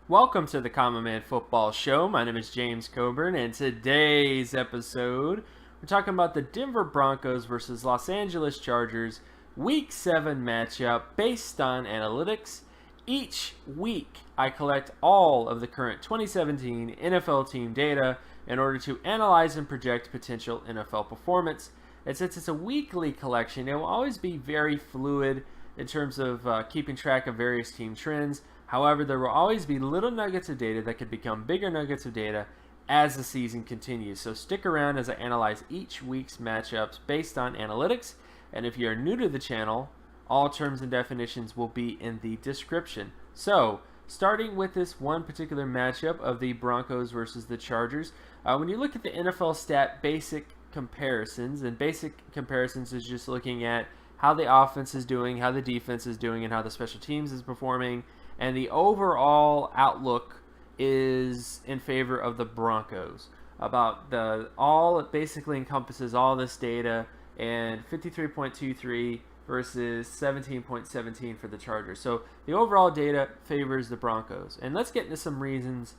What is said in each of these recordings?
Welcome to the Common Man Football Show. My name is James Coburn, and today's episode, we're talking about the Denver Broncos versus Los Angeles Chargers Week 7 matchup based on analytics. Each week, I collect all of the current 2017 NFL team data in order to analyze and project potential NFL performance. And since it's a weekly collection, it will always be very fluid in terms of keeping track of various team trends. However, there will always be little nuggets of data that could become bigger nuggets of data as the season continues. So stick around as I analyze each week's matchups based on analytics. And if you're new to the channel, all terms and definitions will be in the description. So, starting with this one particular matchup of the Broncos versus the Chargers, when you look at the NFL stat basic comparisons, and basic comparisons is just looking at how the offense is doing, how the defense is doing, and how the special teams is performing. And the overall outlook is in favor of the Broncos. It basically encompasses all this data, and 53.23 versus 17.17 for the Chargers. So the overall data favors the Broncos. And let's get into some reasons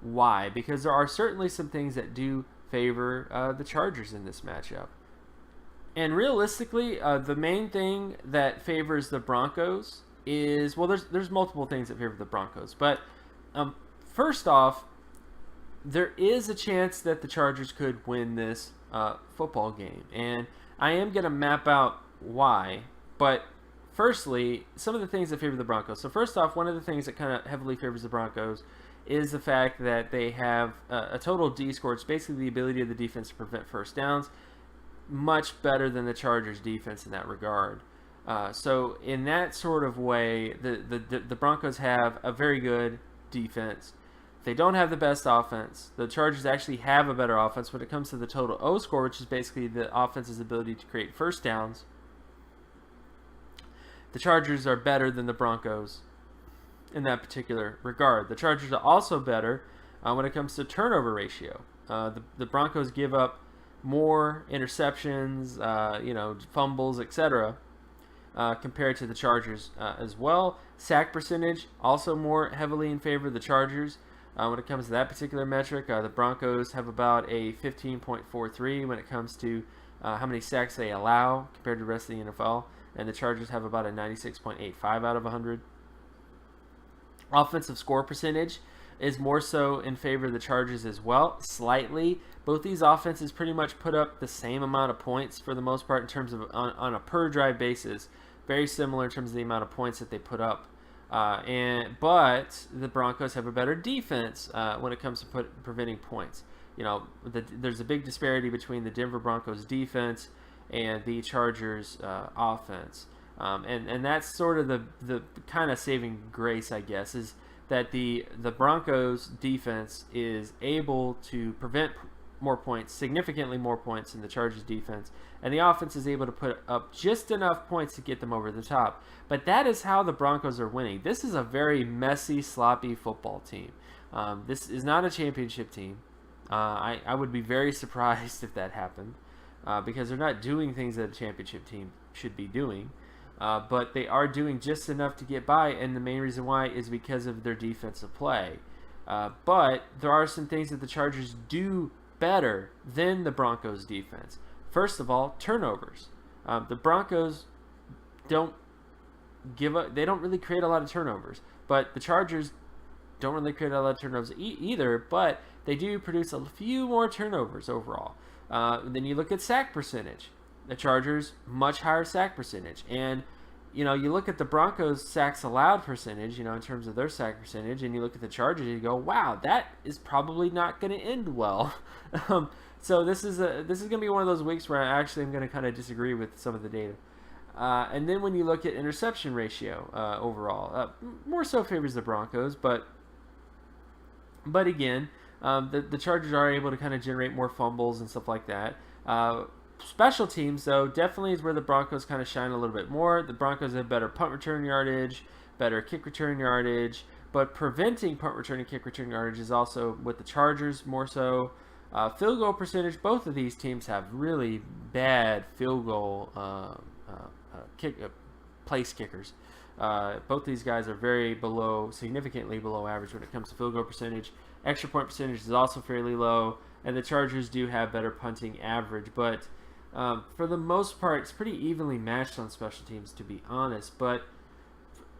why, because there are certainly some things that do favor the Chargers in this matchup. And realistically, the main thing that favors the Broncos is, well, there's multiple things that favor the Broncos, but first off, there is a chance that the Chargers could win this football game, and I am going to map out why. But firstly, some of the things that favor the Broncos. So first off, one of the things that kind of heavily favors the Broncos is the fact that they have a total D score. It's basically the ability of the defense to prevent first downs, much better than the Chargers defense in that regard. So in that sort of way, the Broncos have a very good defense. They don't have the best offense. The Chargers actually have a better offense when it comes to the total O score, which is basically the offense's ability to create first downs. The Chargers are better than the Broncos in that particular regard. The Chargers are also better when it comes to turnover ratio. The Broncos give up more interceptions, fumbles, etc., compared to the Chargers as well. Sack percentage also more heavily in favor of the Chargers. When it comes to that particular metric, the Broncos have about a 15.43 when it comes to how many sacks they allow compared to the rest of the NFL, and the Chargers have about a 96.85 out of 100. Offensive score percentage is more so in favor of the Chargers as well, slightly. Both these offenses pretty much put up the same amount of points for the most part in terms of on a per drive basis. Very similar in terms of the amount of points that they put up. But the Broncos have a better defense when it comes to preventing points. There's a big disparity between the Denver Broncos defense and the Chargers offense. And that's sort of the kind of saving grace, I guess, is that the Broncos defense is able to prevent more points, significantly more points than the Chargers defense, and the offense is able to put up just enough points to get them over the top. But that is how the Broncos are winning. This is a very messy, sloppy football team. This is not a championship team. I would be very surprised if that happened, because they're not doing things that a championship team should be doing. But they are doing just enough to get by, and the main reason why is because of their defensive play. But there are some things that the Chargers do better than the Broncos defense. First of all, turnovers. The Broncos don't they don't really create a lot of turnovers, but the Chargers don't really create a lot of turnovers either, but they do produce a few more turnovers overall. Then you look at sack percentage. The Chargers, much higher sack percentage. And, you look at the Broncos' sacks allowed percentage, in terms of their sack percentage, and you look at the Chargers and you go, wow, that is probably not going to end well. So this is going to be one of those weeks where I actually am going to kind of disagree with some of the data. And then when you look at interception ratio overall, more so favors the Broncos, but again, the Chargers are able to kind of generate more fumbles and stuff like that. Special teams, though, definitely is where the Broncos kind of shine a little bit more. The Broncos have better punt return yardage, better kick return yardage, but preventing punt return and kick return yardage is also with the Chargers more so. Field goal percentage, both of these teams have really bad field goal place kickers. Both these guys are significantly below average when it comes to field goal percentage. Extra point percentage is also fairly low, and the Chargers do have better punting average. But for the most part, it's pretty evenly matched on special teams, to be honest. But,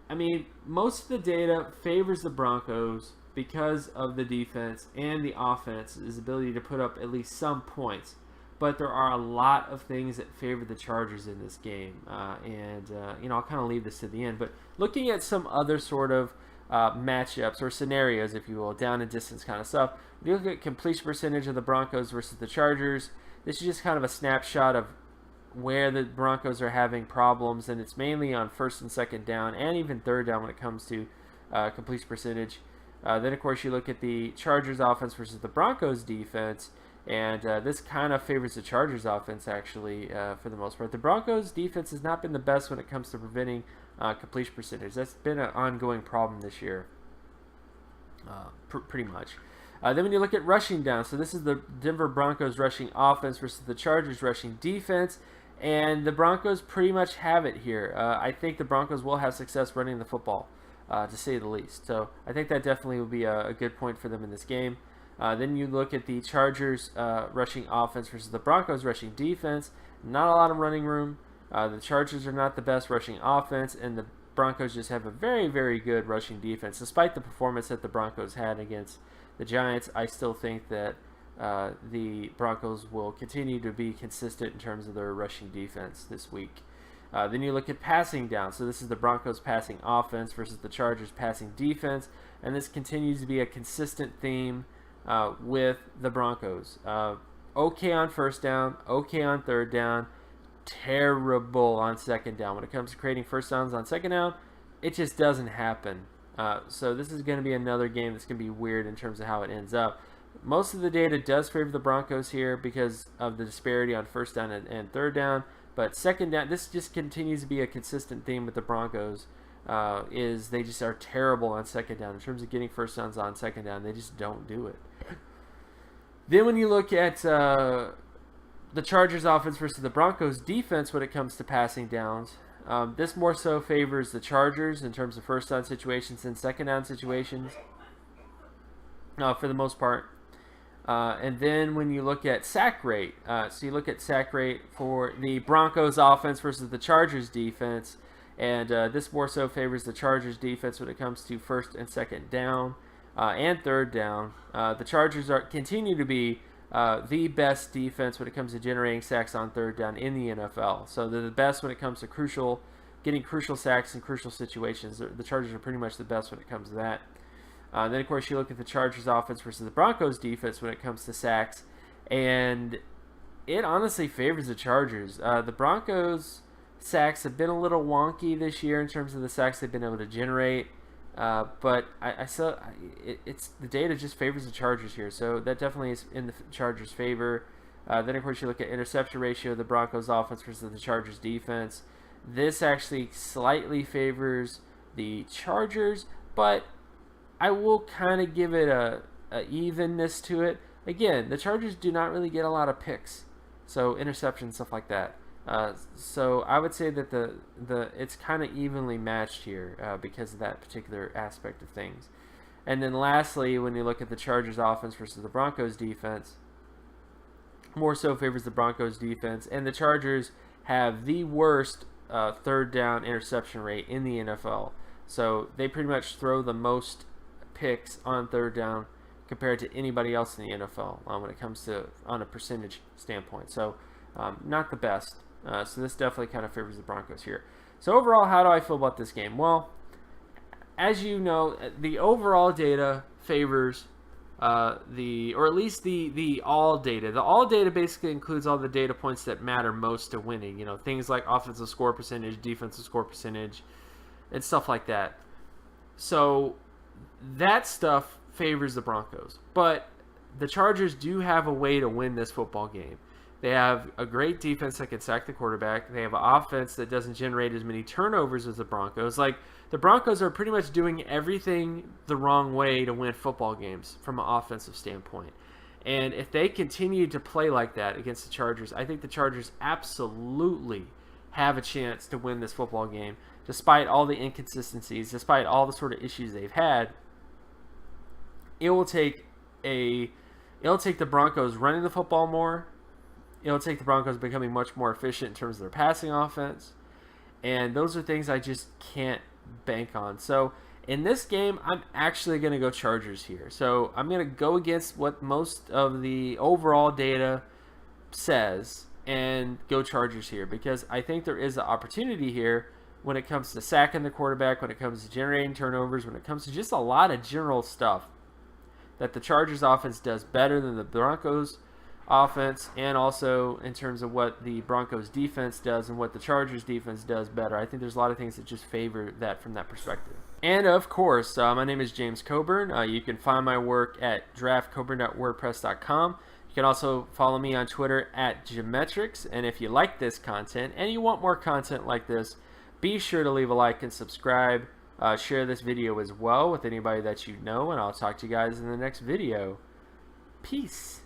I mean, most of the data favors the Broncos because of the defense and the offense's ability to put up at least some points. But there are a lot of things that favor the Chargers in this game. I'll kind of leave this to the end. But looking at some other sort of matchups or scenarios, if you will, down and distance kind of stuff, if you look at completion percentage of the Broncos versus the Chargers, this is just kind of a snapshot of where the Broncos are having problems, and it's mainly on first and second down and even third down when it comes to completion percentage. Then, of course, you look at the Chargers offense versus the Broncos defense, and this kind of favors the Chargers offense, actually, for the most part. The Broncos defense has not been the best when it comes to preventing completion percentage. That's been an ongoing problem this year, pretty much. Then when you look at rushing down, so this is the Denver Broncos rushing offense versus the Chargers rushing defense, and the Broncos pretty much have it here. I think the Broncos will have success running the football, to say the least. So I think that definitely will be a good point for them in this game. Then you look at the Chargers rushing offense versus the Broncos rushing defense. Not a lot of running room. The Chargers are not the best rushing offense, and the Broncos just have a very, very good rushing defense. Despite the performance that the Broncos had against the Giants, I still think that the Broncos will continue to be consistent in terms of their rushing defense this week. Then you look at passing down. So this is the Broncos passing offense versus the Chargers passing defense, and this continues to be a consistent theme with the Broncos. Okay on first down, okay on third down, terrible on second down. When it comes to creating first downs on second down, it just doesn't happen. So this is going to be another game that's going to be weird in terms of how it ends up. Most of the data does favor the Broncos here because of the disparity on first down and third down. But second down, this just continues to be a consistent theme with the Broncos. Is they just are terrible on second down. In terms of getting first downs on second down, they just don't do it. Then when you look at the Chargers offense versus the Broncos defense when it comes to passing downs, this more so favors the Chargers in terms of first down situations and second down situations for the most part. And then when you look at sack rate, so you look at sack rate for the Broncos offense versus the Chargers defense, and this more so favors the Chargers defense when it comes to first and second down and third down. The Chargers continue to be the best defense when it comes to generating sacks on third down in the NFL. So they're the best when it comes to getting crucial sacks in crucial situations. The Chargers are pretty much the best when it comes to that. Then, of course, you look at the Chargers offense versus the Broncos defense when it comes to sacks, and it honestly favors the Chargers. The Broncos sacks have been a little wonky this year in terms of the sacks they've been able to generate, but it's the data just favors the Chargers here, so that definitely is in the Chargers' favor. Then, of course, you look at interception ratio of the Broncos offense versus the Chargers defense. This actually slightly favors the Chargers, but I will kind of give it a evenness to it. Again, the Chargers do not really get a lot of picks, so interceptions, stuff like that. So I would say that it's kind of evenly matched here because of that particular aspect of things. And then lastly, when you look at the Chargers offense versus the Broncos defense, more so favors the Broncos defense, and the Chargers have the worst third down interception rate in the NFL. So they pretty much throw the most picks on third down compared to anybody else in the NFL when it comes to on a percentage standpoint. So not the best. So this definitely kind of favors the Broncos here. So overall, how do I feel about this game? Well, as you know, the overall data favors or at least the all data. The all data basically includes all the data points that matter most to winning. You know, things like offensive score percentage, defensive score percentage, and stuff like that. So that stuff favors the Broncos. But the Chargers do have a way to win this football game. They have a great defense that can sack the quarterback. They have an offense that doesn't generate as many turnovers as the Broncos. Like, the Broncos are pretty much doing everything the wrong way to win football games from an offensive standpoint. And if they continue to play like that against the Chargers, I think the Chargers absolutely have a chance to win this football game. despite all the inconsistencies, despite all the sort of issues they've had, it'll take the Broncos running the football more. It'll take the Broncos becoming much more efficient in terms of their passing offense. And those are things I just can't bank on. So in this game, I'm actually going to go Chargers here. So I'm going to go against what most of the overall data says and go Chargers here, because I think there is an opportunity here when it comes to sacking the quarterback, when it comes to generating turnovers, when it comes to just a lot of general stuff that the Chargers offense does better than the Broncos offense, and also in terms of what the Broncos defense does and what the Chargers defense does better. I think there's a lot of things that just favor that from that perspective. And of course, my name is James Coburn. You can find my work at draftcoburn.wordpress.com. You can also follow me on Twitter at Geometrics. And if you like this content and you want more content like this, be sure to leave a like and subscribe. Share this video as well with anybody that you know, and I'll talk to you guys in the next video. Peace.